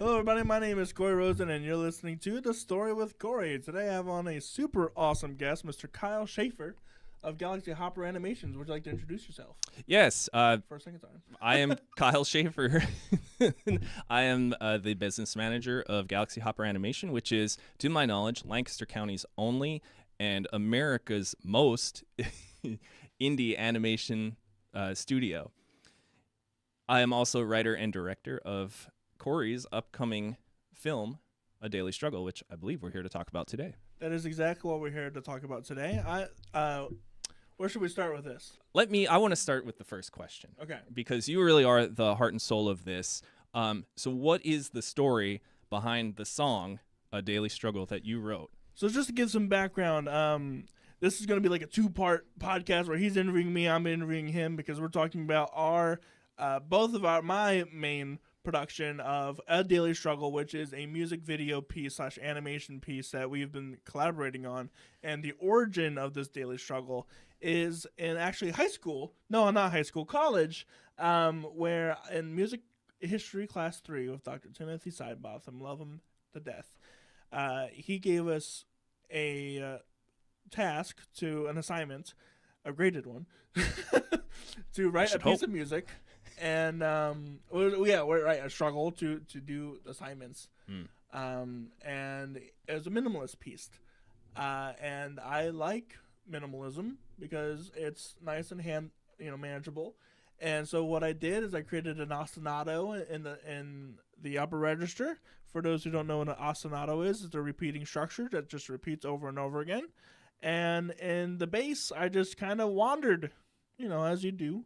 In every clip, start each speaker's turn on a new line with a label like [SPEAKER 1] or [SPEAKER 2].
[SPEAKER 1] Hello, everybody. My name is Cory Rosen, and you're listening to The Story with Cory. Today, I have on a super awesome guest, Mr. Kyle Schaeffer of GalaxyHopper Animations. Would you like to introduce yourself?
[SPEAKER 2] Yes.
[SPEAKER 1] For a second time.
[SPEAKER 2] I am Kyle Schaeffer. I am the business manager of GalaxyHopper Animation, which is, to my knowledge, Lancaster County's only and America's most indie animation studio. I am also writer and director of Cory's upcoming film, A Daily Struggle, which I believe we're here to talk about today.
[SPEAKER 1] That is exactly what we're here to talk about today. Where should we start with this?
[SPEAKER 2] I want to start with the first question.
[SPEAKER 1] Okay.
[SPEAKER 2] Because you really are the heart and soul of this. So what is the story behind the song, A Daily Struggle, that you wrote?
[SPEAKER 1] So just to give some background, this is going to be like a two-part podcast where he's interviewing me, I'm interviewing him, because we're talking about my main production of A Daily Struggle, which is a music video piece / animation piece that we've been collaborating on. And the origin of this Daily Struggle is in actually college, where in music history class 3 with Dr. Timothy Sidebotham, love him to death, he gave us a task, an assignment, a graded one, to write a piece of music. And a struggle to do assignments, and it was a minimalist piece, and I like minimalism because it's nice and manageable. And so what I did is I created an ostinato in the upper register. For those who don't know what an ostinato is, it's a repeating structure that just repeats over and over again. And in the bass, I just kind of wandered, as you do.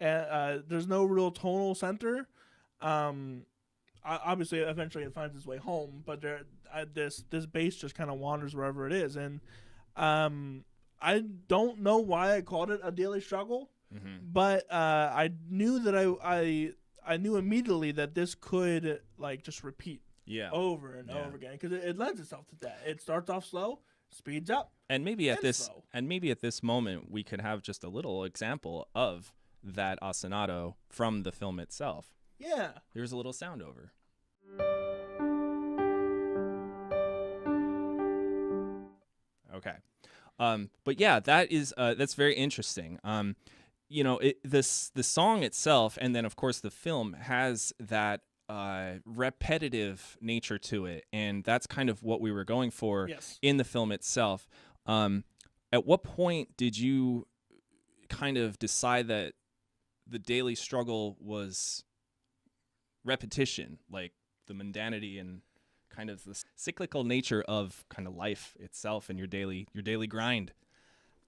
[SPEAKER 1] And there's no real tonal center. Obviously, eventually it finds its way home, but this bass just kind of wanders wherever it is. And I don't know why I called it A Daily Struggle, but I knew that I knew immediately that this could just repeat over and over again, because it lends itself to that. It starts off slow, speeds up,
[SPEAKER 2] and maybe at this moment we could have just a little example of that ostinato from the film itself.
[SPEAKER 1] Yeah.
[SPEAKER 2] Here's a little sound over. Okay. But yeah, that's very interesting. The song itself, and then of course the film, has that repetitive nature to it, and that's kind of what we were going for in the film itself. At what point did you kind of decide that the daily struggle was repetition, like the mundanity and kind of the cyclical nature of kind of life itself and your daily grind?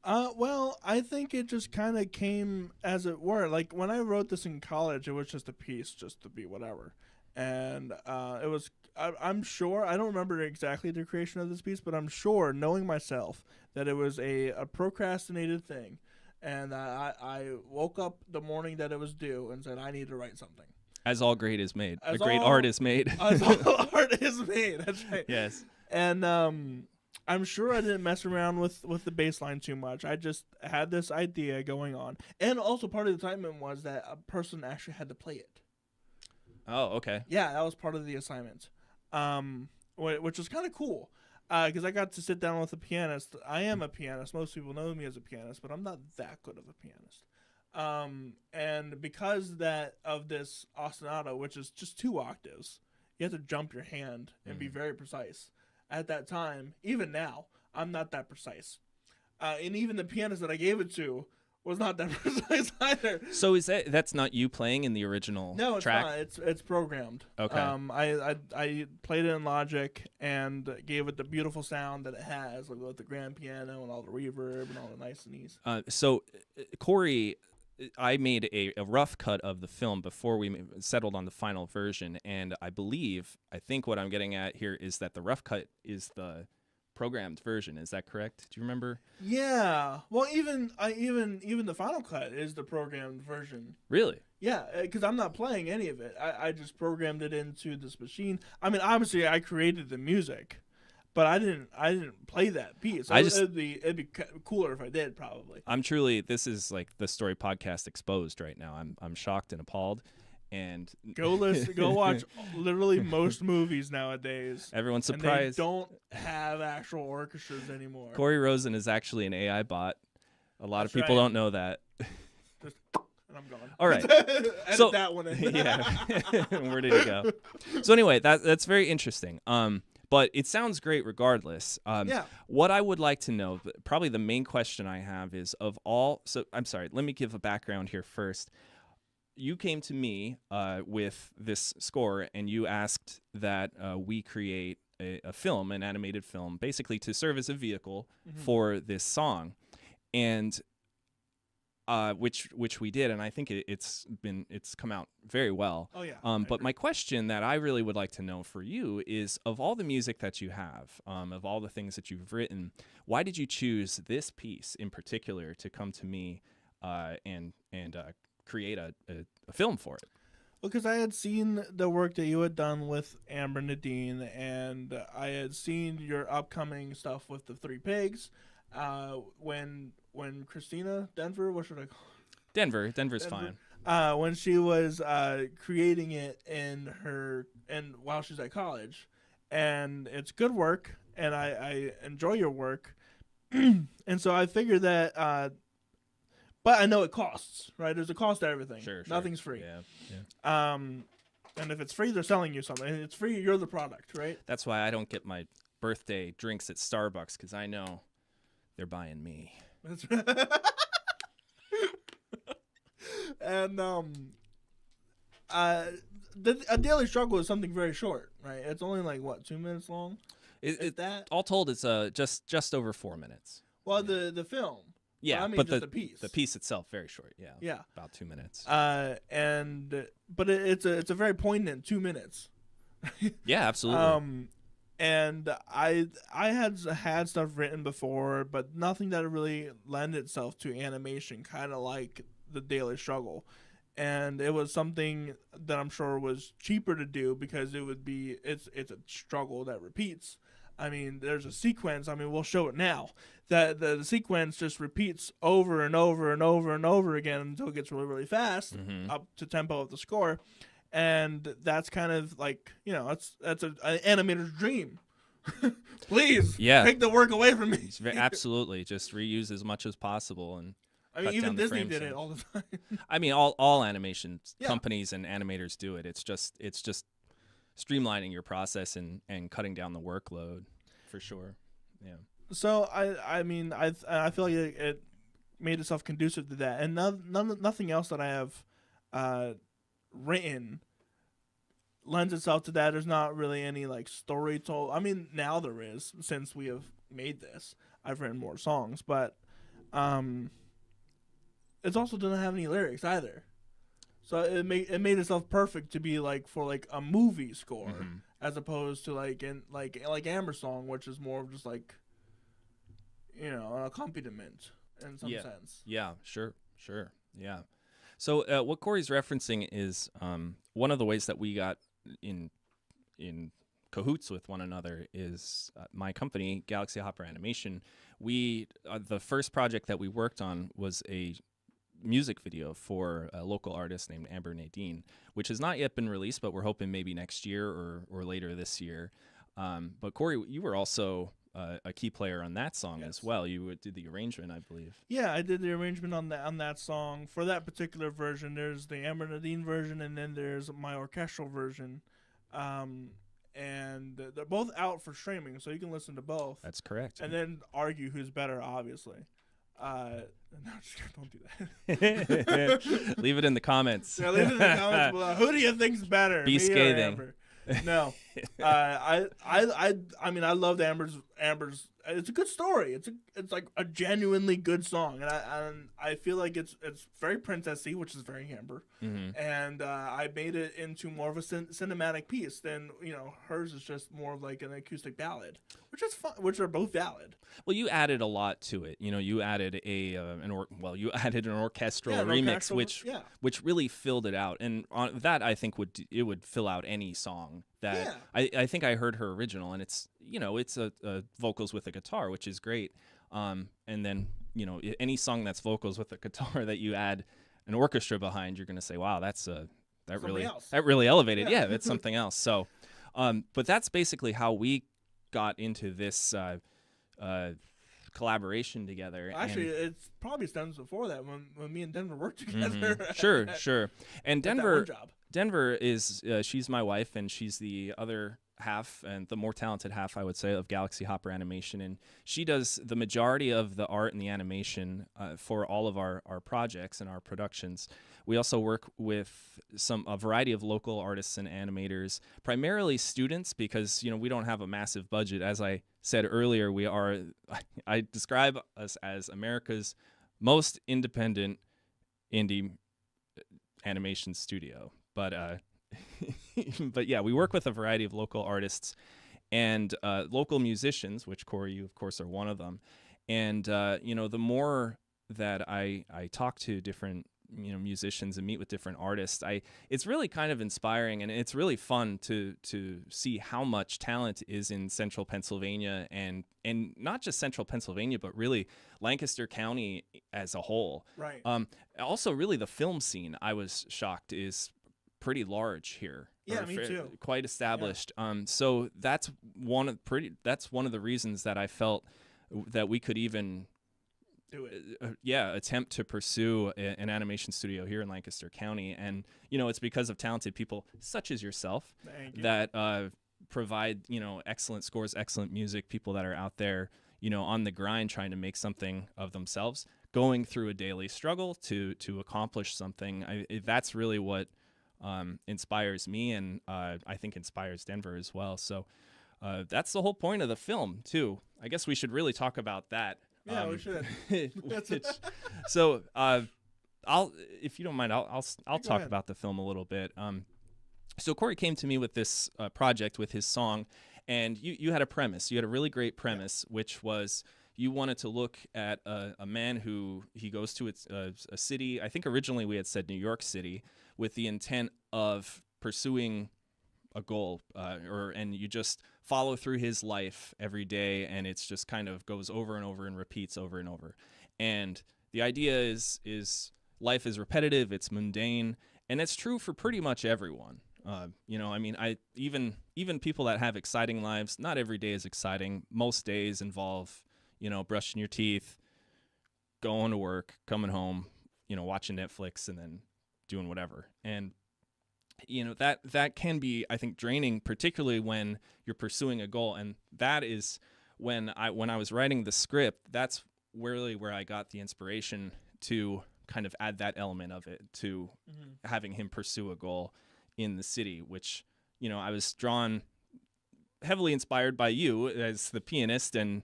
[SPEAKER 1] Well, I think it just kind of came as it were. Like when I wrote this in college, it was just a piece, just to be whatever. And it was, I'm sure, I don't remember exactly the creation of this piece, but I'm sure, knowing myself, that it was a procrastinated thing. And I woke up the morning that it was due and said, I need to write something.
[SPEAKER 2] As all great is made. Great art is made.
[SPEAKER 1] As all art is made. That's right.
[SPEAKER 2] Yes.
[SPEAKER 1] And I'm sure I didn't mess around with the bass line too much. I just had this idea going on. And also part of the assignment was that a person actually had to play it.
[SPEAKER 2] Oh, okay.
[SPEAKER 1] Yeah, that was part of the assignment, which was kind of cool. Because I got to sit down with a pianist. I am a pianist. Most people know me as a pianist, but I'm not that good of a pianist. And because of this ostinato, which is just 2 octaves, you have to jump your hand and be very precise. At that time, even now, I'm not that precise. And even the pianist that I gave it to was not that precise either.
[SPEAKER 2] So that's not you playing in the original track?
[SPEAKER 1] No, it's not. It's programmed.
[SPEAKER 2] Okay.
[SPEAKER 1] I played it in Logic and gave it the beautiful sound that it has, like with the grand piano and all the reverb and all the niceties.
[SPEAKER 2] So, Cory, I made a rough cut of the film before we settled on the final version, and I think what I'm getting at here is that the rough cut is the programmed version. Is that correct? Do you remember?
[SPEAKER 1] Yeah. Well, even the final cut is the programmed version.
[SPEAKER 2] Really?
[SPEAKER 1] Yeah, because I'm not playing any of it. I just programmed it into this machine. I mean, obviously, I created the music, but I didn't play that piece. It'd be cooler if I did, probably.
[SPEAKER 2] This is like the story podcast exposed right now. I'm shocked and appalled, and
[SPEAKER 1] Go watch literally most movies nowadays.
[SPEAKER 2] Everyone's
[SPEAKER 1] And
[SPEAKER 2] surprised.
[SPEAKER 1] they don't have actual orchestras anymore.
[SPEAKER 2] Corey Rosen is actually an AI bot. A lot
[SPEAKER 1] That's
[SPEAKER 2] of people
[SPEAKER 1] right.
[SPEAKER 2] don't know that.
[SPEAKER 1] Just, and I'm gone.
[SPEAKER 2] All right.
[SPEAKER 1] Edit
[SPEAKER 2] So-
[SPEAKER 1] that one in.
[SPEAKER 2] Yeah. Where did it go? So anyway, that's very interesting. But it sounds great regardless.
[SPEAKER 1] Yeah.
[SPEAKER 2] What I would like to know, probably the main question I have is so I'm sorry, let me give a background here first. You came to me with this score and you asked that we create a film, an animated film, basically to serve as a vehicle for this song. And which we did, and I think it's come out very well.
[SPEAKER 1] Oh yeah.
[SPEAKER 2] But my question that I really would like to know for you is, of all the music that you have, of all the things that you've written, why did you choose this piece in particular to come to me and create a film for it?
[SPEAKER 1] Well, because I had seen the work that you had done with Amber Nadine, and I had seen your upcoming stuff with the Three Pigs. When Christina Denver, what should I call her?
[SPEAKER 2] Denver's fine.
[SPEAKER 1] When she was creating it while she's at college, and it's good work, and I enjoy your work, and so I figured that. But I know it costs, right? There's a cost to everything.
[SPEAKER 2] Sure.
[SPEAKER 1] Nothing's free.
[SPEAKER 2] Yeah.
[SPEAKER 1] And if it's free, they're selling you something. And it's free, you're the product, right?
[SPEAKER 2] That's why I don't get my birthday drinks at Starbucks, because I know they're buying me.
[SPEAKER 1] That's right. And a daily struggle is something very short, right? It's only like what, 2 minutes long? That
[SPEAKER 2] all told, it's just over 4 minutes.
[SPEAKER 1] well, the film.
[SPEAKER 2] Yeah,
[SPEAKER 1] I mean,
[SPEAKER 2] but
[SPEAKER 1] just the piece.
[SPEAKER 2] The piece itself very short. Yeah.
[SPEAKER 1] Yeah.
[SPEAKER 2] About 2 minutes.
[SPEAKER 1] But it's a very poignant 2 minutes.
[SPEAKER 2] Yeah, absolutely.
[SPEAKER 1] And I had stuff written before, but nothing that really lend itself to animation, kind of like the Daily Struggle. And it was something that I'm sure was cheaper to do because it's a struggle that repeats. I mean, there's a sequence. I mean, we'll show it now. That the sequence just repeats over and over and over and over again until it gets really, really fast, up to tempo of the score. And that's kind of like, that's an animator's dream. Please, take the work away from me.
[SPEAKER 2] Absolutely, just reuse as much as possible, and
[SPEAKER 1] I mean, even Disney did it all the time.
[SPEAKER 2] I mean, all animation companies and animators do it. It's just streamlining your process and cutting down the workload, for sure. Yeah.
[SPEAKER 1] So I mean I feel like it made itself conducive to that, and nothing else that I have written lends itself to that. There's not really any like story told. I mean, now there is, since we have made this. I've written more songs, but it also doesn't have any lyrics either. So it made itself perfect to be like for like a movie score, as opposed to like Amber's song, which is more of just like, an accompaniment in some sense.
[SPEAKER 2] Yeah, sure. Yeah. So what Corey's referencing is one of the ways that we got in cahoots with one another is my company, GalaxyHopper Animation. We the first project that we worked on was a music video for a local artist named Amber Nadine, which has not yet been released, but we're hoping maybe next year or later this year. But Corey, you were also a key player on that song as well. You did the arrangement, I believe. Yeah,
[SPEAKER 1] I did the arrangement on that song. For that particular version, there's the Amber Nadine version, and then there's my orchestral version. And they're both out for streaming, so you can listen to both.
[SPEAKER 2] That's correct.
[SPEAKER 1] And then argue who's better, obviously. No, just don't do that.
[SPEAKER 2] Leave it in the comments.
[SPEAKER 1] Yeah, leave it in the comments below. Who do you think's better?
[SPEAKER 2] Be scathing.
[SPEAKER 1] No, I mean, I loved Amber's. It's a good story. It's like a genuinely good song, and I feel like it's very princessy, which is very Amber. And I made it into more of a cinematic piece than hers is just more of like an acoustic ballad, which is fun. Which are both valid.
[SPEAKER 2] Well, you added a lot to it. You added you added an orchestral remix, which really filled it out, and on that I think would fill out any song. That I think I heard her original, and it's a vocals with a guitar, which is great. And then any song that's vocals with a guitar that you add an orchestra behind, you're gonna say, wow, that's that really elevated. Yeah, it's something else. So, but that's basically how we got into this collaboration together.
[SPEAKER 1] Actually, it's probably stems before that when me and Denver worked together.
[SPEAKER 2] Sure. And Denver is she's my wife, and she's the other half and the more talented half, I would say, of GalaxyHopper Animation, and she does the majority of the art and the animation for all of our projects and our productions. We also work with a variety of local artists and animators, primarily students, because we don't have a massive budget. As I said earlier, I describe us as America's most independent indie animation studio, but but yeah, we work with a variety of local artists and local musicians, which Cory, you of course are one of them. And the more that I talk to different musicians and meet with different artists, it's really kind of inspiring, and it's really fun to see how much talent is in Central Pennsylvania, and not just Central Pennsylvania, but really Lancaster County as a whole.
[SPEAKER 1] Right.
[SPEAKER 2] Also, really the film scene, I was shocked, is pretty large here.
[SPEAKER 1] Yeah, me too.
[SPEAKER 2] Quite established. Yeah. So that's one of the reasons that I felt that we could even
[SPEAKER 1] do it.
[SPEAKER 2] Attempt to pursue an animation studio here in Lancaster County, and it's because of talented people such as yourself that provide excellent scores, excellent music, people that are out there on the grind trying to make something of themselves, going through a daily struggle to accomplish something. That's really what inspires me, and I think inspires Denver as well. So that's the whole point of the film too. I guess we should really talk about that.
[SPEAKER 1] Yeah, we should.
[SPEAKER 2] So I'll, if you don't mind, I'll talk about the film a little bit. So Cory came to me with this project with his song, and you had a premise. You had a really great premise, which was you wanted to look at a man who he goes to a city. I think originally we had said New York City, with the intent of pursuing a goal, and you just follow through his life every day, and it's just kind of goes over and over and repeats over and over. And the idea is life is repetitive, it's mundane, and it's true for pretty much everyone. Even people that have exciting lives, not every day is exciting. Most days involve brushing your teeth, going to work, coming home, watching Netflix, and then doing whatever. And that can be, I think, draining, particularly when you're pursuing a goal. And that is when I was writing the script, that's really where I got the inspiration to kind of add that element of it to having him pursue a goal in the city, which I was drawn, heavily inspired by you as the pianist, and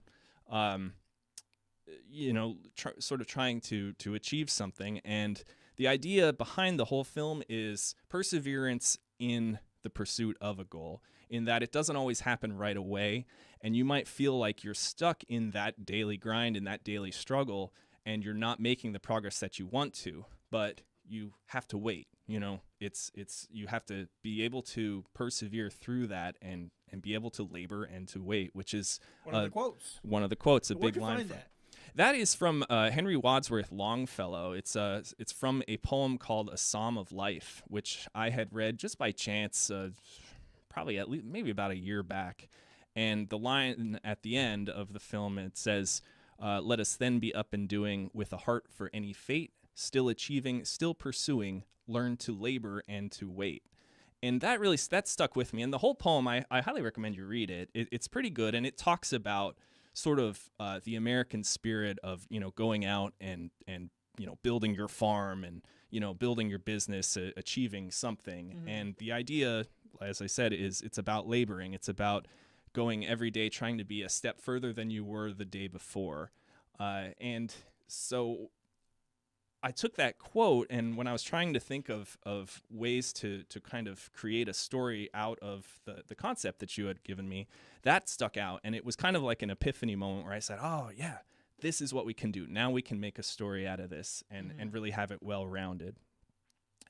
[SPEAKER 2] sort of trying to achieve something. And the idea behind the whole film is perseverance in the pursuit of a goal, in that it doesn't always happen right away, and you might feel like you're stuck in that daily grind, in that daily struggle, and you're not making the progress that you want to, but you have to wait. It's you have to be able to persevere through that and be able to labor and to wait, which is
[SPEAKER 1] one of the quotes.
[SPEAKER 2] One of the quotes, a big
[SPEAKER 1] line.
[SPEAKER 2] That is from Henry Wadsworth Longfellow. It's from a poem called A Psalm of Life, which I had read just by chance, probably at least maybe about a year back. And the line at the end of the film, it says, "Let us then be up and doing, with a heart for any fate, still achieving, still pursuing, learn to labor and to wait." And that stuck with me. And the whole poem, I highly recommend you read it. It's pretty good, and it talks about sort of the American spirit of going out and building your farm and building your business, achieving something. And the idea, as I said, is it's about laboring. It's about going every day, trying to be a step further than you were the day before. And so I took that quote, and when I was trying to think of ways to kind of create a story out of the concept that you had given me, that stuck out. And it was kind of like an epiphany moment where I said, oh, yeah, this is what we can do. Now we can make a story out of this and really have it well-rounded.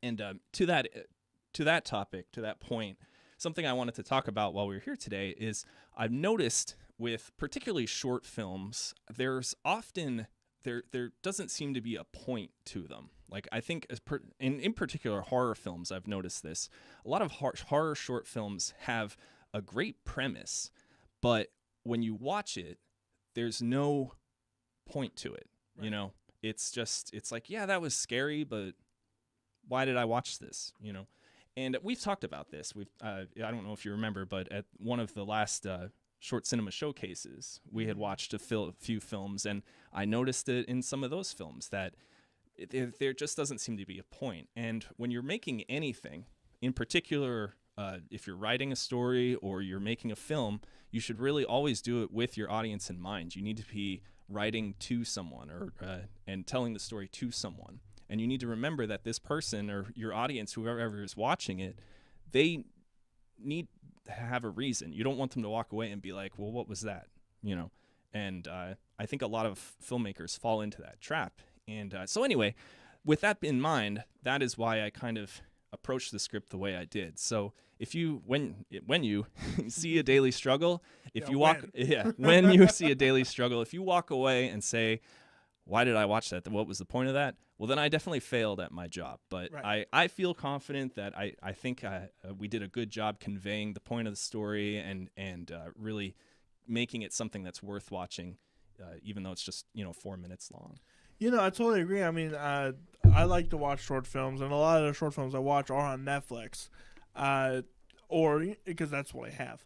[SPEAKER 2] And to that topic, to that point, something I wanted to talk about while we were here today is I've noticed with particularly short films, there's often... There doesn't seem to be a point to them. Like I think in particular horror films, I've noticed this. A lot of horror short films have a great premise, but when you watch it, there's no point to it.
[SPEAKER 1] Right.
[SPEAKER 2] You know, it's like, yeah, that was scary, but why did I watch this? You know, and we've talked about this. I don't know if you remember, but at one of the last short cinema showcases, we had watched a few films, and I noticed it in some of those films that there just doesn't seem to be a point. And when you're making anything, in particular, if you're writing a story or you're making a film, you should really always do it with your audience in mind. You need to be writing to someone or and telling the story to someone. And you need to remember that this person or your audience, whoever is watching it, they need to have a reason. You don't want them to walk away and be like, well, what was that? You know? And I think a lot of filmmakers fall into that trap. And so anyway, with that in mind, that is why I kind of approached the script the way I did. So if you, when you see a daily struggle, when you see a daily struggle, if you walk away and say, why did I watch that? What was the point of that? Well, then I definitely failed at my job. But right. I feel confident that I think we did a good job conveying the point of the story and really making it something that's worth watching, even though it's just 4 minutes long.
[SPEAKER 1] I totally agree. I mean, I like to watch short films, and a lot of the short films I watch are on Netflix, or because that's what I have.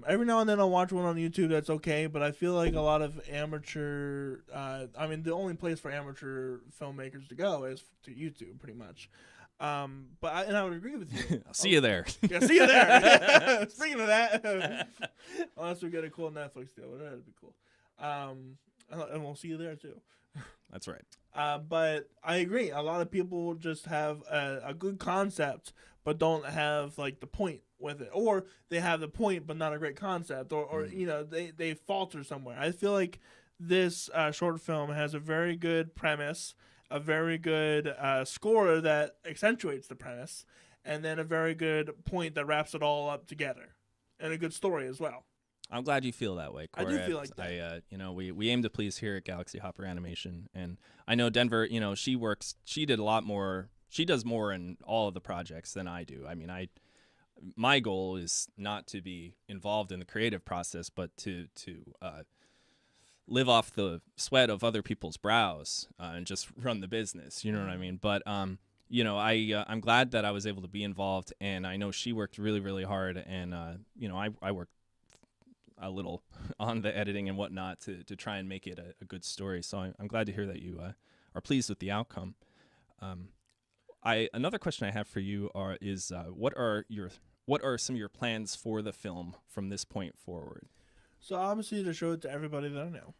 [SPEAKER 1] Every now and then I'll watch one on YouTube that's okay, but I feel like a lot of amateur, the only place for amateur filmmakers to go is to YouTube, pretty much. But I would agree with you.
[SPEAKER 2] I'll see you there.
[SPEAKER 1] Yeah, see you there. Speaking of that, unless we get a cool Netflix deal, that'd be cool. And we'll see you there too.
[SPEAKER 2] That's right.
[SPEAKER 1] But I agree. A lot of people just have a good concept, but don't have like the point with it, or they have the point but not a great concept, or they falter somewhere. I feel like this short film has a very good premise, a very good score that accentuates the premise, and then a very good point that wraps it all up together, and a good story as well.
[SPEAKER 2] I'm glad you feel that way, Cory.
[SPEAKER 1] I do feel like that.
[SPEAKER 2] We aim to please here at GalaxyHopper Animation, and I know Denver. She did a lot more. She does more in all of the projects than I do. I mean, my goal is not to be involved in the creative process, but to live off the sweat of other people's brows and just run the business. You know what I mean? But I'm glad that I was able to be involved, and I know she worked really, really hard, and I worked a little on the editing and whatnot to try and make it a good story. So I'm glad to hear that you are pleased with the outcome. Another question I have for you is what are some of your plans for the film from this point forward?
[SPEAKER 1] So obviously to show it to everybody that I know.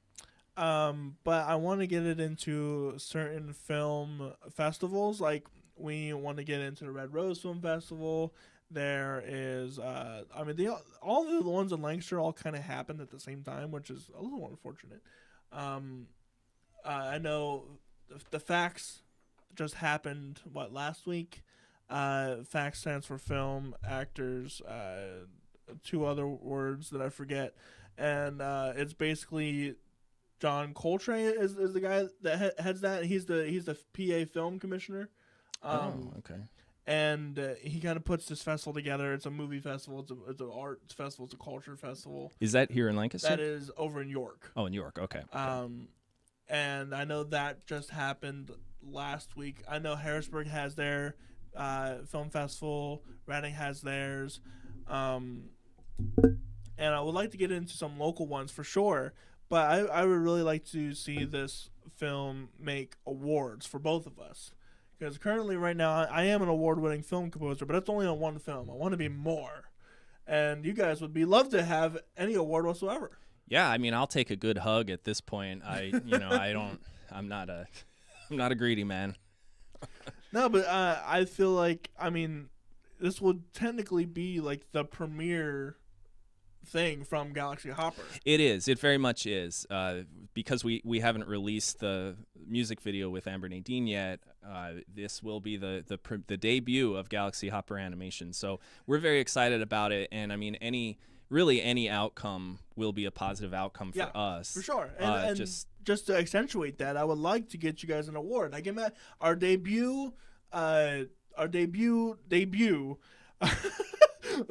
[SPEAKER 1] But I want to get it into certain film festivals. Like we want to get into the Red Rose Film Festival. There is, all the ones in Lancaster all kind of happened at the same time, which is a little unfortunate. I know the FACS just happened, last week? FACS stands for Film Actors, two other words that I forget. And it's basically John Coltrane is the guy that heads that. He's the PA Film Commissioner.
[SPEAKER 2] Okay.
[SPEAKER 1] And he kind of puts this festival together. It's a movie festival. It's an art festival. It's a culture festival.
[SPEAKER 2] Is that here in Lancaster?
[SPEAKER 1] That is over in York.
[SPEAKER 2] Oh, in York. Okay.
[SPEAKER 1] And I know that just happened last week. I know Harrisburg has their film festival. Reading has theirs. And I would like to get into some local ones for sure. But I would really like to see this film make awards for both of us. Because currently, right now, I am an award-winning film composer, but it's only on one film. I want to be more, and you guys would love to have any award whatsoever.
[SPEAKER 2] Yeah, I mean, I'll take a good hug at this point. I'm not a greedy man.
[SPEAKER 1] No, but I feel like, this would technically be like the premiere thing from Galaxy Hopper.
[SPEAKER 2] It is. It very much is. Because we haven't released the music video with Amber Nadine yet. This will be the debut of Galaxy Hopper Animation. So we're very excited about it. And I mean, any outcome will be a positive outcome for us.
[SPEAKER 1] For sure. just to accentuate that, I would like to get you guys an award. Like our debut,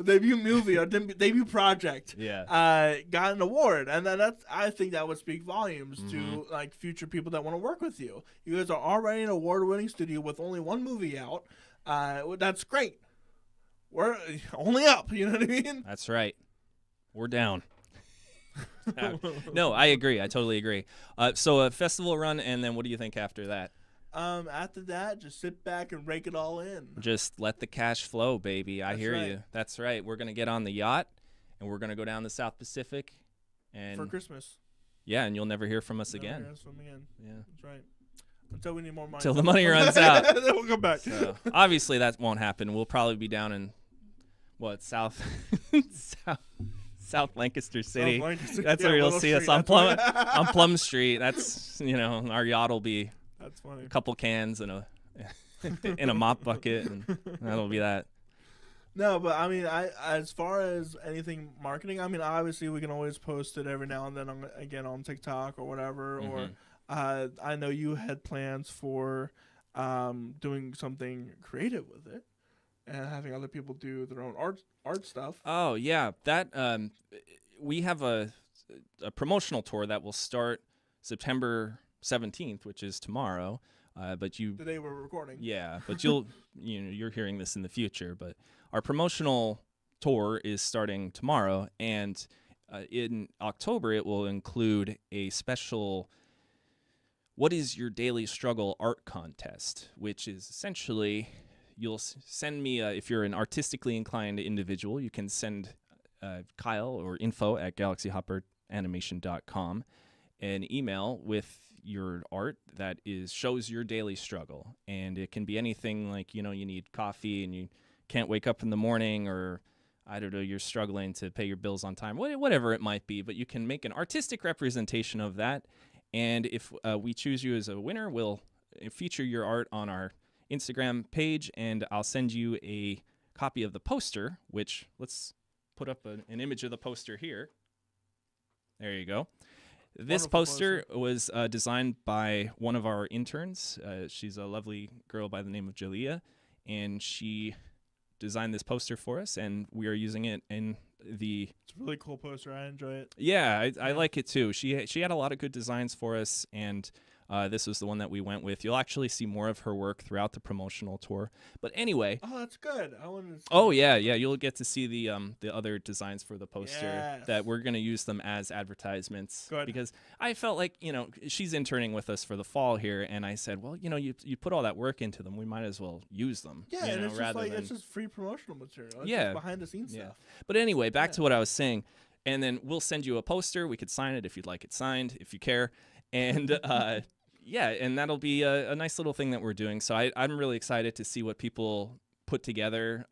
[SPEAKER 1] debut movie, our debut project, got an award, and then I think that would speak volumes to like future people that want to work with you. You guys are already an award-winning studio with only one movie out. That's great. We're only up. You know what I mean?
[SPEAKER 2] That's right. We're down. No, I agree. I totally agree. So a festival run, and then what do you think after that?
[SPEAKER 1] After that, just sit back and rake it all in.
[SPEAKER 2] Just let the cash flow, baby. I hear you. That's right. We're gonna get on the yacht, and we're gonna go down the South Pacific, and
[SPEAKER 1] for Christmas.
[SPEAKER 2] Yeah, and you'll never hear from us again.
[SPEAKER 1] Hear us from again.
[SPEAKER 2] Yeah,
[SPEAKER 1] that's right. Until we need more money.
[SPEAKER 2] Until the money runs out.
[SPEAKER 1] Then we'll come back.
[SPEAKER 2] So, obviously, that won't happen. We'll probably be down in South Lancaster City. That's where you'll see us on Plum Street. That's our yacht will be.
[SPEAKER 1] That's funny.
[SPEAKER 2] A couple cans and a mop bucket, and that'll be that.
[SPEAKER 1] No, but I mean, as far as anything marketing, I mean, obviously we can always post it every now and then on TikTok or whatever. Or I know you had plans for doing something creative with it and having other people do their own art stuff.
[SPEAKER 2] Oh yeah, that we have a promotional tour that will start September 17th, which is tomorrow. But the
[SPEAKER 1] day we're recording.
[SPEAKER 2] Yeah, but you're hearing this in the future. But our promotional tour is starting tomorrow, and in October it will include a special "What is Your Daily Struggle" art contest, which is essentially you'll send me if you're an artistically inclined individual, you can send Kyle or info@GalaxyHopperAnimation.com an email with your art that shows your daily struggle, and it can be anything like you need coffee and you can't wake up in the morning, or I don't know, you're struggling to pay your bills on time, whatever it might be, but you can make an artistic representation of that, and if we choose you as a winner, we'll feature your art on our Instagram page, and I'll send you a copy of the poster, which let's put up an image of the poster here. There you go. This poster was designed by one of our interns. She's a lovely girl by the name of Jalea, and she designed this poster for us, and we are using it in the...
[SPEAKER 1] It's a really cool poster. I enjoy it.
[SPEAKER 2] Yeah, I like it too. She had a lot of good designs for us, and this was the one that we went with. You'll actually see more of her work throughout the promotional tour. But anyway...
[SPEAKER 1] Oh, that's good. I wanted to see
[SPEAKER 2] yeah. You'll get to see the other designs for the poster that we're going to use them as advertisements.
[SPEAKER 1] Good.
[SPEAKER 2] Because I felt like, she's interning with us for the fall here, and I said, well, you put all that work into them. We might as well use them.
[SPEAKER 1] Yeah, and it's just it's just free promotional material. It's just behind-the-scenes stuff.
[SPEAKER 2] But anyway, back to what I was saying. And then we'll send you a poster. We could sign it if you'd like it signed, if you care. And... yeah, and that'll be a nice little thing that we're doing. So I'm really excited to see what people put together,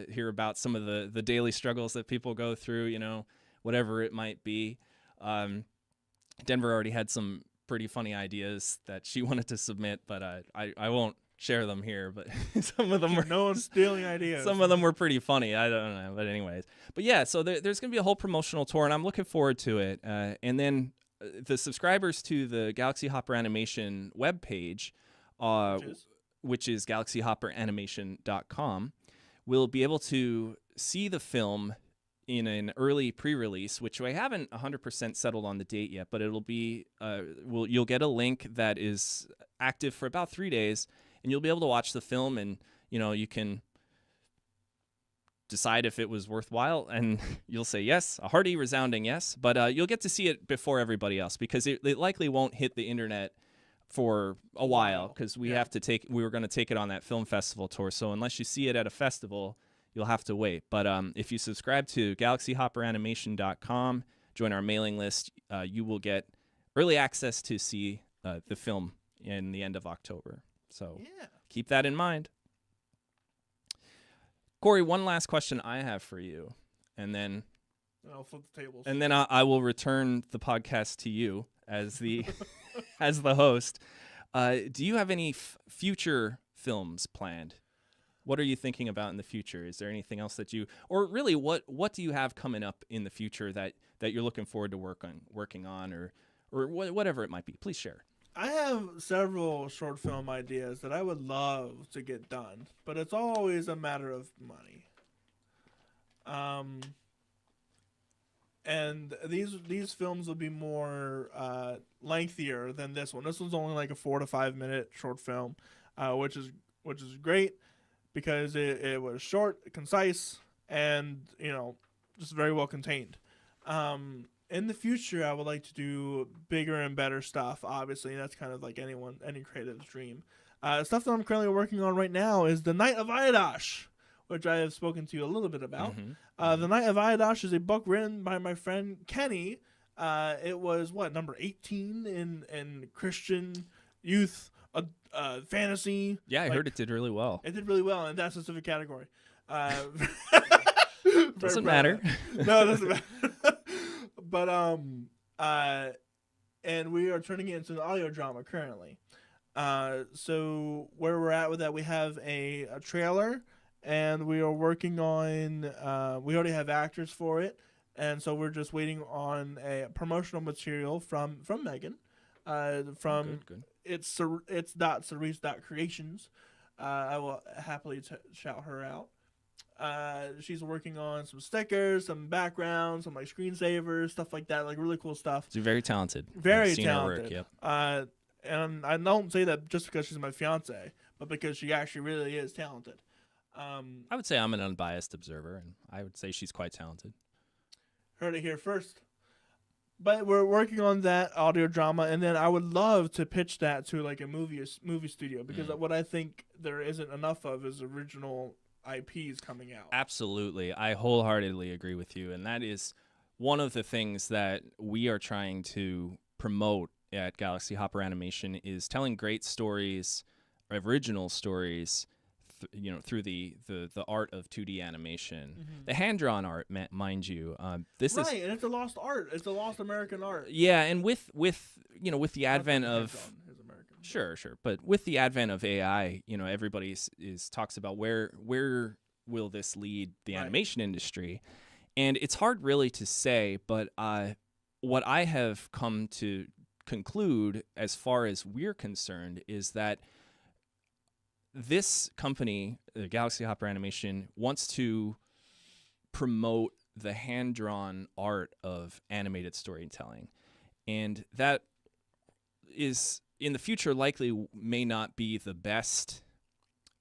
[SPEAKER 2] hear about some of the daily struggles that people go through, whatever it might be. Denver already had some pretty funny ideas that she wanted to submit, but I won't share them here. But some of them were...
[SPEAKER 1] No one's stealing ideas.
[SPEAKER 2] Some of them were pretty funny. I don't know. But anyways. But yeah, so there's going to be a whole promotional tour, and I'm looking forward to it. And then... the subscribers to the GalaxyHopper Animation webpage, which is GalaxyHopperAnimation.com, will be able to see the film in an early pre-release, which I haven't 100% settled on the date yet, but it'll be you'll get a link that is active for about 3 days, and you'll be able to watch the film, and you can decide if it was worthwhile, and you'll say yes, a hearty, resounding yes. But you'll get to see it before everybody else, because it likely won't hit the internet for a while, because we were going to take it on that film festival tour. So unless you see it at a festival, you'll have to wait. But if you subscribe to GalaxyHopperAnimation.com, join our mailing list, you will get early access to see the film in the end of October. So keep that in mind. Cory, one last question I have for you, and then
[SPEAKER 1] I'll flip the tables.
[SPEAKER 2] And then I will return the podcast to you as the as the host. Do you have any future films planned? What are you thinking about in the future? Is there anything else that or really what do you have coming up in the future that you're looking forward to working on, or or whatever it might be. Please share.
[SPEAKER 1] I have several short film ideas that I would love to get done, but it's always a matter of money. And these films will be more lengthier than this one. This one's only like a 4 to 5 minute short film, which is great because it was short, concise, and just very well contained. In the future, I would like to do bigger and better stuff. Obviously, that's kind of like any creative's dream. Stuff that I'm currently working on right now is The Knight of Iadash, which I have spoken to you a little bit about. The Knight of Iadash is a book written by my friend Kenny. It was number 18 in Christian youth fantasy.
[SPEAKER 2] Yeah, I heard it did really well.
[SPEAKER 1] It did really well in that specific category.
[SPEAKER 2] Doesn't matter.
[SPEAKER 1] No, it doesn't matter. But and we are turning it into an audio drama currently. So where we're at with that, we have a trailer, and we are working on. We already have actors for it, and so we're just waiting on a promotional material from Megan.
[SPEAKER 2] Good.
[SPEAKER 1] It's Cerise.creations. I will happily shout her out. She's working on some stickers, some backgrounds, some like screensavers, stuff like that, like really cool stuff.
[SPEAKER 2] She's very talented.
[SPEAKER 1] Very
[SPEAKER 2] I've seen
[SPEAKER 1] talented.
[SPEAKER 2] her work, yep.
[SPEAKER 1] And I don't say that just because she's my fiance, but because she actually really is talented.
[SPEAKER 2] I would say I'm an unbiased observer, and I would say she's quite talented.
[SPEAKER 1] Heard it here first. But we're working on that audio drama, and then I would love to pitch that to like a movie studio, because what I think there isn't enough of is original IPs coming out.
[SPEAKER 2] Absolutely. I wholeheartedly agree with you. And that is one of the things that we are trying to promote at GalaxyHopper Animation is telling great stories, original stories, through the art of 2D animation. The hand-drawn art, mind you. This is
[SPEAKER 1] right, and it's a lost art. It's a lost American art.
[SPEAKER 2] Yeah, and with the advent of Sure. But with the advent of AI, everybody talks about where will this lead the animation industry, and it's hard really to say. But what I have come to conclude, as far as we're concerned, is that this company, GalaxyHopper Animation, wants to promote the hand-drawn art of animated storytelling, and that is, in the future, likely may not be the best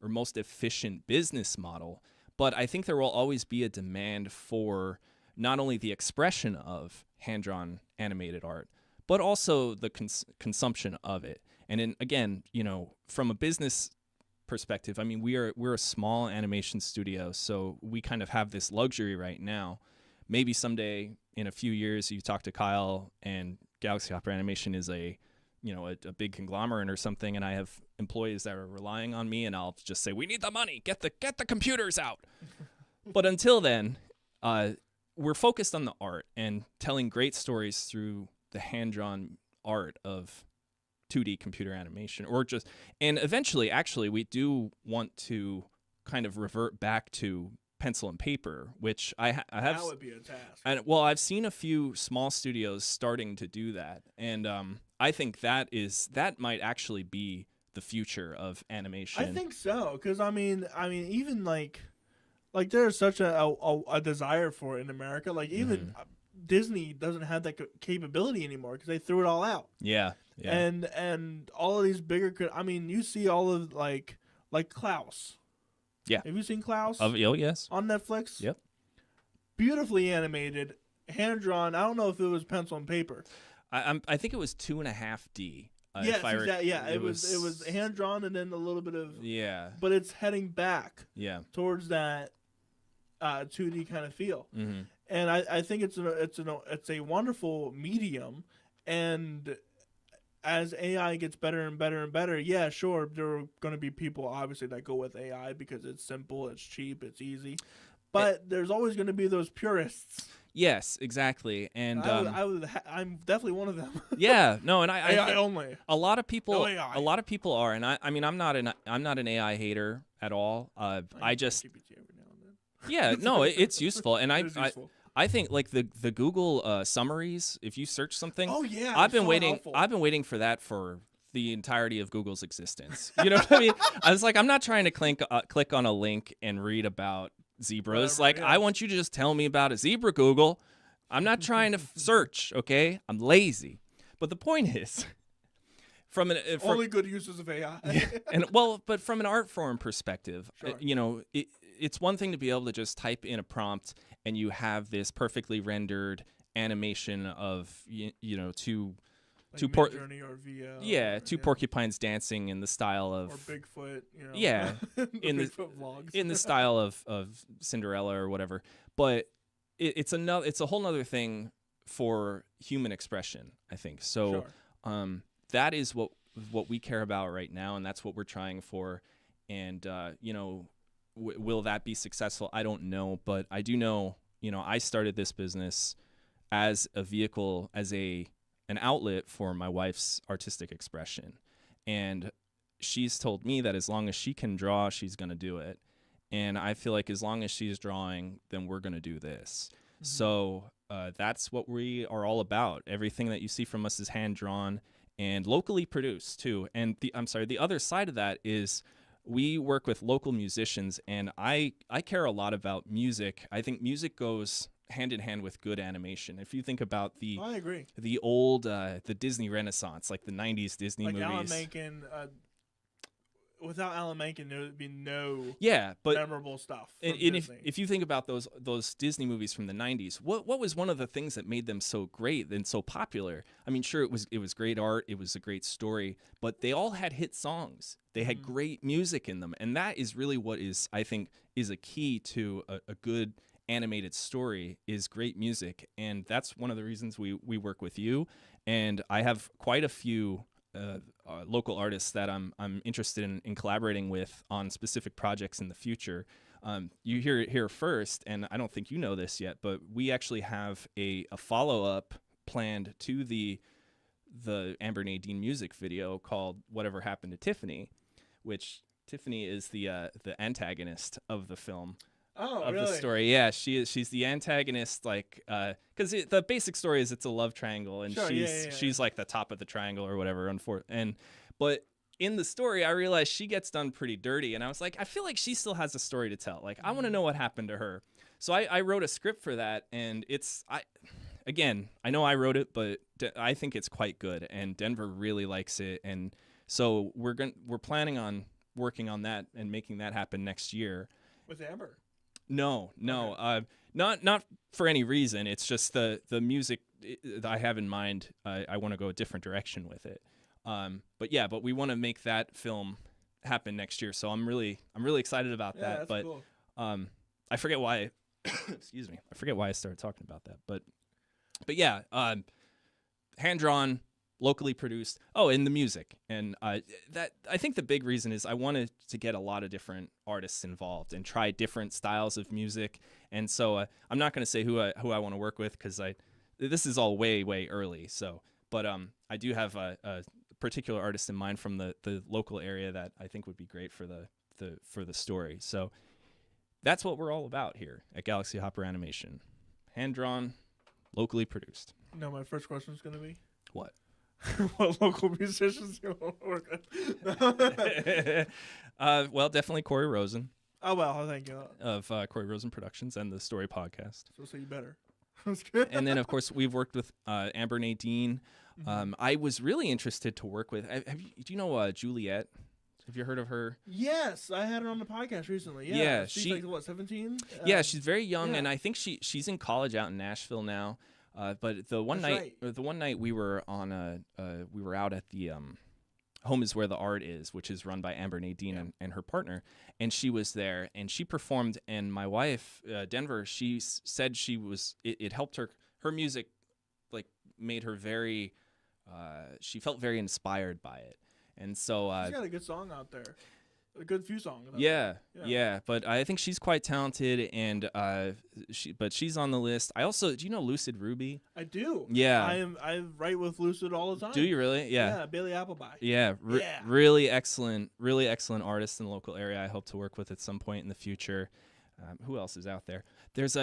[SPEAKER 2] or most efficient business model, but I think there will always be a demand for not only the expression of hand-drawn animated art, but also the consumption of it. And again, from a business perspective, I mean, we're a small animation studio, so we kind of have this luxury right now. Maybe someday, in a few years, you talk to Kyle and GalaxyHopper Animation is a big conglomerate or something, and I have employees that are relying on me, and I'll just say, we need the money, get the computers out. But until then, we're focused on the art and telling great stories through the hand-drawn art of 2D computer animation, and eventually, actually, we do want to kind of revert back to pencil and paper, which I have.
[SPEAKER 1] That would be a task.
[SPEAKER 2] And I've seen a few small studios starting to do that, and I think that might actually be the future of animation.
[SPEAKER 1] I think so, because I mean, even like there's such a desire for it in America. Like even Disney doesn't have that capability anymore because they threw it all out.
[SPEAKER 2] Yeah.
[SPEAKER 1] And all of these bigger, you see all of like Klaus.
[SPEAKER 2] Yeah.
[SPEAKER 1] Have you seen Klaus?
[SPEAKER 2] Oh, yes.
[SPEAKER 1] On Netflix?
[SPEAKER 2] Yep.
[SPEAKER 1] Beautifully animated, hand drawn. I don't know if it was pencil and paper.
[SPEAKER 2] I think it was 2.5D.
[SPEAKER 1] Yes, exactly. Yeah, it was hand drawn and then a little bit of but it's heading back. Towards that 2D kind of feel.
[SPEAKER 2] Mm-hmm.
[SPEAKER 1] And I think it's a wonderful medium, and as AI gets better and better and better, yeah, sure, there are going to be people obviously that go with AI because it's simple, it's cheap, it's easy. But there's always going to be those purists.
[SPEAKER 2] Yes, exactly, and
[SPEAKER 1] I'm definitely one of them.
[SPEAKER 2] Yeah, no, and I
[SPEAKER 1] AI only.
[SPEAKER 2] A lot of people are, and I mean, I'm not an AI hater at all. I just
[SPEAKER 1] GPT every now and then.
[SPEAKER 2] yeah, no, it's useful, and I think like the Google summaries, if you search something,
[SPEAKER 1] Oh yeah,
[SPEAKER 2] I've been
[SPEAKER 1] so
[SPEAKER 2] waiting.
[SPEAKER 1] helpful.
[SPEAKER 2] I've been waiting for that for the entirety of Google's existence. You know what I mean? I was like, I'm not trying to click on a link and read about zebras.
[SPEAKER 1] Whatever,
[SPEAKER 2] Like,
[SPEAKER 1] yeah.
[SPEAKER 2] I want you to just tell me about a zebra, Google. I'm not trying to search. Okay, I'm lazy. But the point is, from
[SPEAKER 1] Only good uses of AI.
[SPEAKER 2] but from an art form perspective,
[SPEAKER 1] Sure.
[SPEAKER 2] you know, it's one thing to be able to just type in a prompt and you have this perfectly rendered animation of two
[SPEAKER 1] Like
[SPEAKER 2] two
[SPEAKER 1] Midjourney or VO.
[SPEAKER 2] two porcupines dancing in the style of
[SPEAKER 1] Or Bigfoot.
[SPEAKER 2] Yeah,
[SPEAKER 1] the
[SPEAKER 2] in the-
[SPEAKER 1] Bigfoot vlogs.
[SPEAKER 2] in the style of Cinderella or whatever. But it's a whole nother thing for human expression, I think. So
[SPEAKER 1] Sure.
[SPEAKER 2] that is what we care about right now, and that's what we're trying for. And will that be successful? I don't know, but I do know. I started this business as a vehicle, as an outlet for my wife's artistic expression, and she's told me that as long as she can draw, she's going to do it. And I feel like as long as she's drawing, then we're going to do this.
[SPEAKER 1] Mhm.
[SPEAKER 2] So that's what we are all about. Everything that you see from us is hand drawn and locally produced too. And the other side of that is we work with local musicians, and I care a lot about music. I think music goes hand in hand with good animation. If you think about
[SPEAKER 1] I agree.
[SPEAKER 2] the old the Disney Renaissance, like the 90s Disney
[SPEAKER 1] Like
[SPEAKER 2] movies.
[SPEAKER 1] Alan Menken. Without Alan Menken, there would be no
[SPEAKER 2] but
[SPEAKER 1] memorable stuff. From
[SPEAKER 2] and
[SPEAKER 1] Disney.
[SPEAKER 2] if you think about those Disney movies from the 90s, what was one of the things that made them so great and so popular? I mean, sure, it was great art, it was a great story, but they all had hit songs. They had great music in them, and that is really what I think is a key to a good animated story is great music. And that's one of the reasons we work with you. And I have quite a few local artists that I'm interested in collaborating with on specific projects in the future. You hear it here first, and I don't think you know this yet, but we actually have a follow-up planned to the Amber Nadine music video called "Whatever Happened to Tiffany," which Tiffany is the antagonist of the film.
[SPEAKER 1] Oh,
[SPEAKER 2] of
[SPEAKER 1] really?
[SPEAKER 2] the story. Yeah, she's the antagonist, like because the basic story is it's a love triangle, and
[SPEAKER 1] Sure,
[SPEAKER 2] she's like the top of the triangle or whatever. But in the story, I realized she gets done pretty dirty, and I was like, I feel like she still has a story to tell. Like I want to know what happened to her. So I wrote a script for that, and I know I wrote it, but I think it's quite good, and Denver really likes it, and so we're planning on working on that and making that happen next year.
[SPEAKER 1] With Amber.
[SPEAKER 2] No,
[SPEAKER 1] Okay.
[SPEAKER 2] not for any reason. It's just the music that I have in mind. I want to go a different direction with it. But we want to make that film happen next year. So I'm really excited about that.
[SPEAKER 1] That's
[SPEAKER 2] But
[SPEAKER 1] cool.
[SPEAKER 2] I forget why. Excuse me. I forget why I started talking about that. But yeah, hand drawn, locally produced. Oh, and the music, and that I think the big reason is I wanted to get a lot of different artists involved and try different styles of music. And so I'm not going to say who I want to work with because this is all way early. So, but I do have a particular artist in mind from the local area that I think would be great for the story. So that's what we're all about here at GalaxyHopper Animation, hand drawn, locally produced.
[SPEAKER 1] No, my first question is going to be
[SPEAKER 2] What?
[SPEAKER 1] what local musicians you want to work with.
[SPEAKER 2] Well, definitely Cory Rosen
[SPEAKER 1] Oh, well, thank you.
[SPEAKER 2] of Cory Rosen Productions and the Story Podcast.
[SPEAKER 1] So you better.
[SPEAKER 2] And then, of course, we've worked with Amber Nadine. I was really interested to work with. Do you know Juliet? Have you heard of her?
[SPEAKER 1] Yes, I had her on the podcast recently.
[SPEAKER 2] Yeah,
[SPEAKER 1] she's like what, 17?
[SPEAKER 2] Yeah, she's very young,
[SPEAKER 1] yeah.
[SPEAKER 2] and I think she's in college out in Nashville now. But the one night we were on we were out at the Home is Where the Art Is, which is run by Amber Nadine and her partner, and she was there and she performed. And my wife, Denver, she said it helped her. Her music like made her very. She felt very inspired by it, and so
[SPEAKER 1] she's got a good song out there. A good few songs.
[SPEAKER 2] Yeah. But I think she's quite talented, and she's on the list. I also, do you know Lucid Ruby?
[SPEAKER 1] I do.
[SPEAKER 2] Yeah.
[SPEAKER 1] I write with Lucid all the time.
[SPEAKER 2] Do you really? Yeah.
[SPEAKER 1] Yeah, Bailey Appleby.
[SPEAKER 2] Yeah. Really excellent artist in the local area. I hope to work with at some point in the future. Who else is out there? There's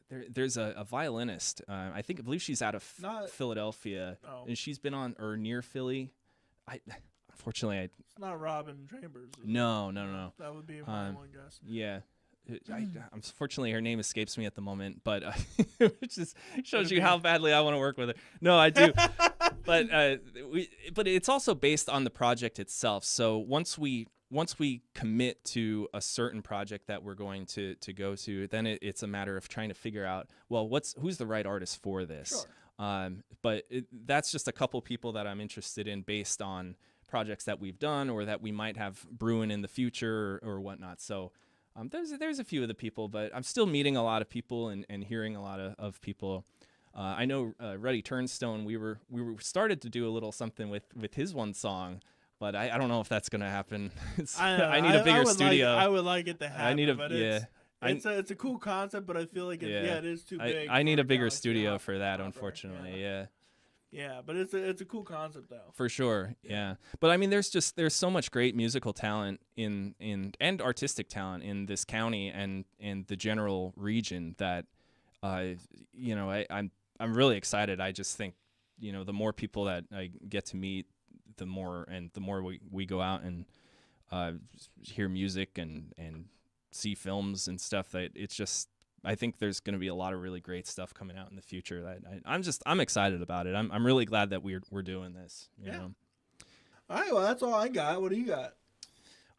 [SPEAKER 2] there's a violinist. I believe she's out of
[SPEAKER 1] Not-
[SPEAKER 2] Philadelphia,
[SPEAKER 1] Oh.
[SPEAKER 2] and she's been on or near Philly. Unfortunately,
[SPEAKER 1] It's not Robin Chambers. is it?
[SPEAKER 2] no.
[SPEAKER 1] That would be my
[SPEAKER 2] Um,
[SPEAKER 1] one guess.
[SPEAKER 2] Yeah. Unfortunately, her name escapes me at the moment, but which just shows
[SPEAKER 1] Could
[SPEAKER 2] you
[SPEAKER 1] be.
[SPEAKER 2] how badly I want to work with her. No, I do, but but it's also based on the project itself. So once we commit to a certain project that we're going to go to, then it's a matter of trying to figure out, well, who's the right artist for this.
[SPEAKER 1] Sure.
[SPEAKER 2] But that's just a couple people that I'm interested in based on projects that we've done or that we might have brewing in the future or whatnot. So there's a few of the people, but I'm still meeting a lot of people and hearing a lot of people. I know Ruddy Turnstone, we were started to do a little something with his one song, but I don't know if that's gonna happen. I need a bigger studio.
[SPEAKER 1] I would like it to happen.
[SPEAKER 2] I need a
[SPEAKER 1] but
[SPEAKER 2] yeah.
[SPEAKER 1] It's a cool concept, but I feel like it is too big.
[SPEAKER 2] I need
[SPEAKER 1] for
[SPEAKER 2] a bigger
[SPEAKER 1] Galaxy
[SPEAKER 2] studio
[SPEAKER 1] Hopper.
[SPEAKER 2] for that, unfortunately. Yeah.
[SPEAKER 1] Yeah, but it's a cool concept though.
[SPEAKER 2] For sure, yeah. But I mean, there's so much great musical talent and artistic talent in this county and the general region that, I'm really excited. I just think, the more people that I get to meet, the more we go out and hear music and see films and stuff. That it's just. I think there's going to be a lot of really great stuff coming out in the future. That I'm excited about it. I'm really glad that we're doing this. You know?
[SPEAKER 1] All right, well that's all I got. What do you got?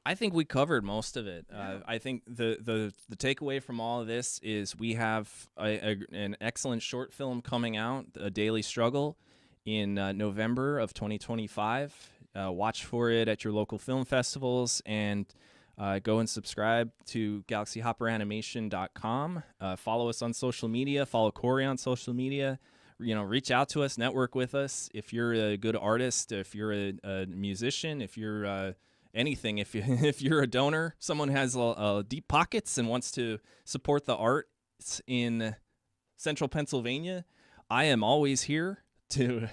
[SPEAKER 2] I think we covered most of it.
[SPEAKER 1] Yeah.
[SPEAKER 2] I think the takeaway from all of this is we have an excellent short film coming out, A Daily Struggle, in November of 2025. Watch for it at your local film festivals and. Go and subscribe to GalaxyHopperAnimation.com. Follow us on social media. Follow Cory on social media. Reach out to us, network with us. If you're a good artist, if you're a musician, if you're anything, if you're a donor, someone has deep pockets and wants to support the arts in Central Pennsylvania, I am always here to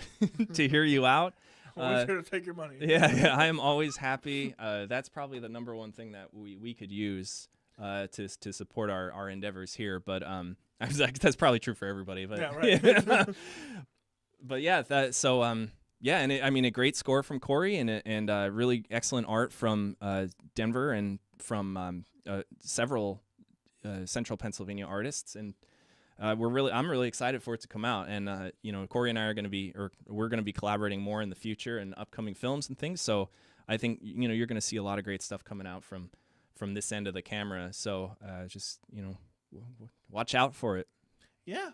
[SPEAKER 2] to hear you out.
[SPEAKER 1] Always here to take your money.
[SPEAKER 2] Yeah, I am always happy. That's probably the number one thing that we could use to support our endeavors here. But that's probably true for everybody. But
[SPEAKER 1] yeah, right.
[SPEAKER 2] But yeah, and a great score from Cory and really excellent art from Denver and from several Central Pennsylvania artists and. I'm really excited for it to come out, and Cory and I we're going to be collaborating more in the future and upcoming films and things. So I think you're going to see a lot of great stuff coming out from this end of the camera. So just watch out for it.
[SPEAKER 1] Yeah.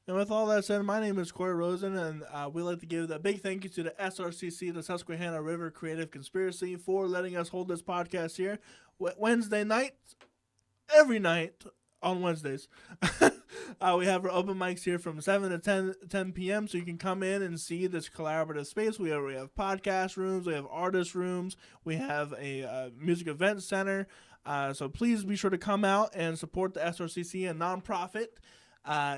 [SPEAKER 1] And with all that said, my name is Cory Rosen, and we'd like to give a big thank you to the SRCC, the Susquehanna River Creative Conspiracy, for letting us hold this podcast here Wednesday night, every night on Wednesdays. We have our open mics here from 7 to 10 p.m. So you can come in and see this collaborative space. We have podcast rooms. We have artist rooms. We have a music event center. So please be sure to come out and support the SRCC, a nonprofit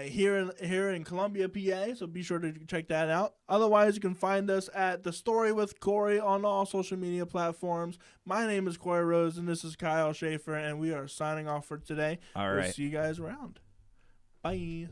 [SPEAKER 1] here in Columbia, PA. So be sure to check that out. Otherwise, you can find us at The Story with Cory on all social media platforms. My name is Cory Rosen. This is Kyle Schaeffer, and we are signing off for today.
[SPEAKER 2] All
[SPEAKER 1] We'll
[SPEAKER 2] right.
[SPEAKER 1] see you guys around. Bye.